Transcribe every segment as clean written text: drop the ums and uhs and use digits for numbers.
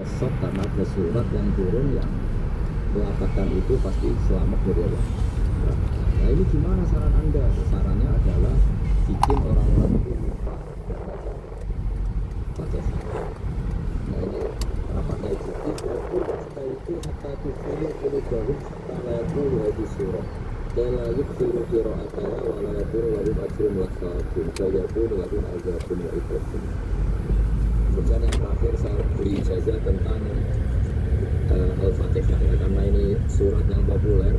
Kesot karena ada surat yang turun yang mengatakan itu pasti selamat dari Allah. Nah ini gimana saran Anda? Sarannya adalah bikin orang-orang itu lupa dan baca Fatihah. Nah ini rapatnya itu kita itu hatta tufiru qulubahum la yaqulu hadhihi surah la yuksiru qira'ataha wa la yaqulu lahum ajrun wa thawabun fa yaqulu lahum azabun wa iqratun. Kemudian yang terakhir saya beri ijazah tentang Al-Fatihah ya, karena ini surat yang populer.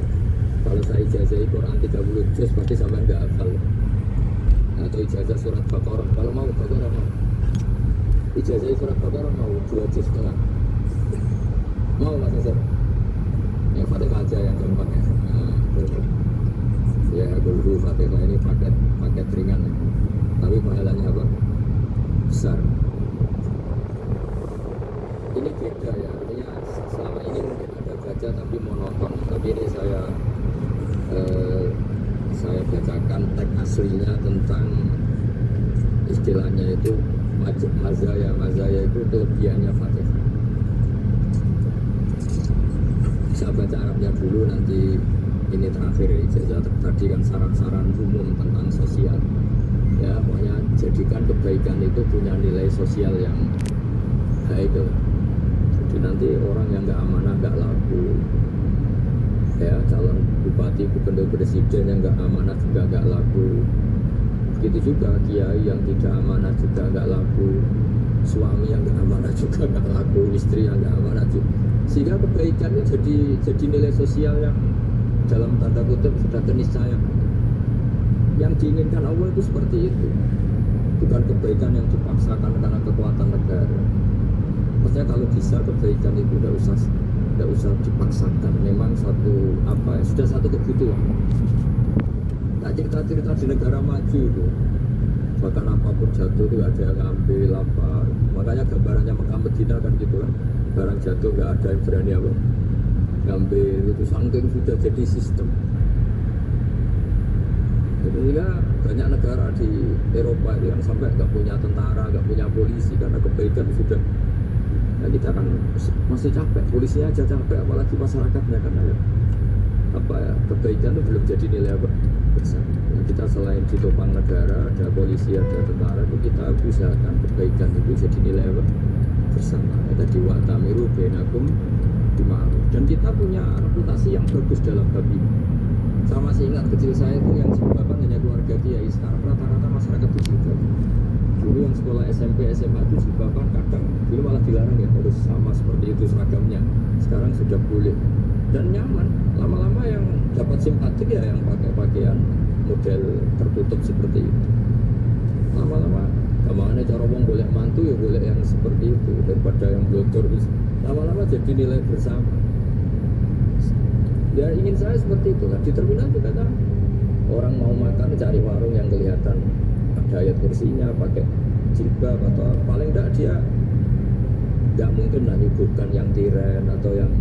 Kalau saya ijazah Quran 30 juz pasti sampai nggak hafal. Atau ijazah surat Baqarah, kalau mau Baqarah mau. Ijazah surat Baqarah mau 2 juz setengah. Mau Mas Hasan? Yang Fatihah aja yang gampang ya. Ya dulu Fatihah ini paket ringan ya. Tapi pahalanya apa? Besar. Ini beda ya, artinya selama ini mungkin ada baca tapi monoton. Tapi ini saya bacakan teks aslinya tentang istilahnya itu mazaya itu kelebihannya Fatihah. Saya baca Arabnya dulu, nanti ini terakhir ijazah tadi kan saran-saran umum tentang sosial. Ya pokoknya jadikan kebaikan itu punya nilai sosial yang baik. Jadi nanti orang yang nggak amanah nggak laku, ya calon bupati, gubernur, presiden yang nggak amanah juga nggak laku. Begitu juga kiai yang tidak amanah juga nggak laku, suami yang nggak amanah juga nggak laku, istri yang nggak amanah juga. Sehingga kebaikan itu jadi nilai sosial yang dalam tanda kutip sudah keniscayaan. Yang diinginkan Allah itu seperti itu, bukan kebaikan yang dipaksakan karena kekuatan negara. Maksudnya kalau bisa kebaikan itu tidak usah dipaksakan. Memang sudah satu kebutuhan. Tak cerita di negara maju itu, bahkan apapun jatuh itu ada yang ngambil apa. Makanya gambarannya Mekah Medina kan gitu kan. Barang jatuh nggak ada yang berani apa ngambil itu, saking sudah jadi sistem. Sehingga banyak negara di Eropa itu yang sampai nggak punya tentara, nggak punya polisi karena kebaikan sudah. Nah, kita kan masih capek, polisinya aja capek, apalagi masyarakatnya karena kebaikan itu belum jadi nilai besar. Nah, kita selain ditopang negara, ada polisi, ada tentara, itu kita usahakan kebaikan itu jadi nilai bersama. Tadi wa'tamiru bainakum bima'ruf. Dan kita punya reputasi yang bagus dalam bab ini. Saya masih ingat kecil saya itu yang sebabkan hanya keluarga kiai. Sekarang rata-rata masyarakat itu juga. Dulu yang sekolah SMP, SMA itu jilbaban kadang dulu malah dilarang ya, harus sama seperti itu seragamnya. Sekarang sudah boleh dan nyaman. Lama-lama yang dapat simpati ya yang pakai pakaian model tertutup seperti itu. Lama-lama gampangnya cara wong boleh mantu ya boleh yang seperti itu daripada yang blodor. Lama-lama jadi nilai bersama. Ya ingin saya seperti itu lah. Di terminal juga kan orang mau makan cari warung yang kelihatan ada ayat kursinya, pakai jilbab atau paling enggak dia nggak mungkin lah nyuguhkan yang tiren atau yang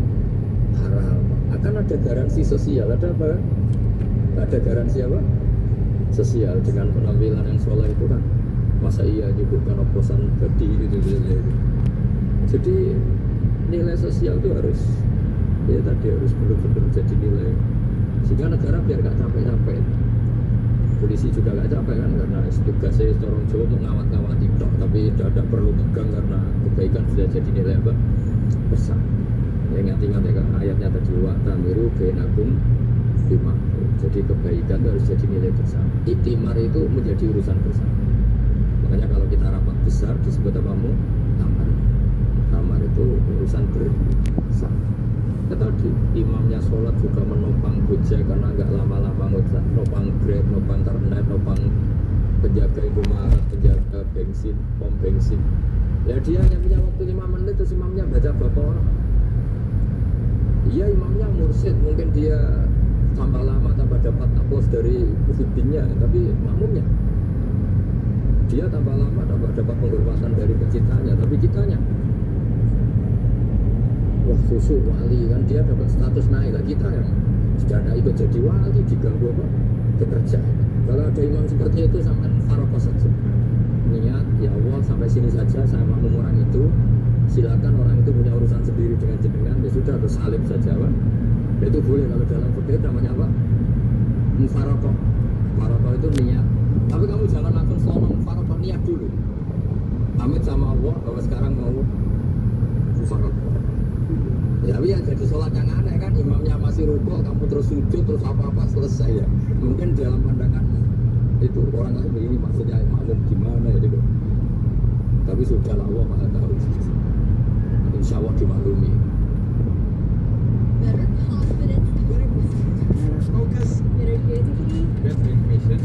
haram. Akan ada garansi sosial, ada apa? Ada garansi apa? Sosial dengan penampilan yang soleh itu kan. Masa iya nyuguhkan oposan badi gitu. Jadi nilai sosial itu harus benar-benar jadi nilai. Sehingga negara biar gak capek-capek. Polisi juga gak capek kan karena tugasnya orang Jawa mengawat-ngawat TikTok, tapi tidak perlu pegang karena kebaikan sudah jadi nilai apa? Besar. Ya ingat-ingat ya kan ayatnya tadi wa'tamiru bainakum bima'ruf. Jadi kebaikan itu harus jadi nilai besar. Iktimar itu menjadi urusan bersama. Makanya kalau kita rapat besar disebut apa? Tamar itu urusan bersama. Tadi imamnya sholat juga menopang gojek karena nggak lama-lama nopang grab, nopang internet, nopang penjaga Indomaret, penjaga bensin, pom bensin. Ya dia hanya punya waktu 5 menit terus imamnya baca berapa orang. Iya imamnya mursyid, mungkin dia tambah lama tambah dapat aplaus dari mufiddinnya, tapi makmumnya dia tambah lama tambah dapat penghormatan dari penciptanya, tapi kitanya wah khusyuk wali kan dia dapat status naik lah, kita yang sudah ada ikut jadi wali diganggu apa? Pekerjaan. Kalau ada imam seperti itu sampai faraqah saja. Niat ya Allah sampai sini saja saya makmum orang itu, silakan orang itu punya sudah atau salib saja Pak. Itu boleh kalau dalam fikih namanya apa? Mufarokoh. Mufarokoh itu niat. Tapi kamu jangan langsung sono mufarokoh, niat dulu. Pamit sama Allah bahwa sekarang mau mufarokoh. Ya, tapi yang jadi sholat yang aneh kan imamnya masih rukuk, kamu terus sujud, terus apa-apa selesai ya. Mungkin dalam pandangan itu orang lain begini maksudnya makmum gimana ya gitu. Tapi sudah lah Allah Maha tahu. Insya Allah dimaklumi. Better confidence, better creativity. Better information.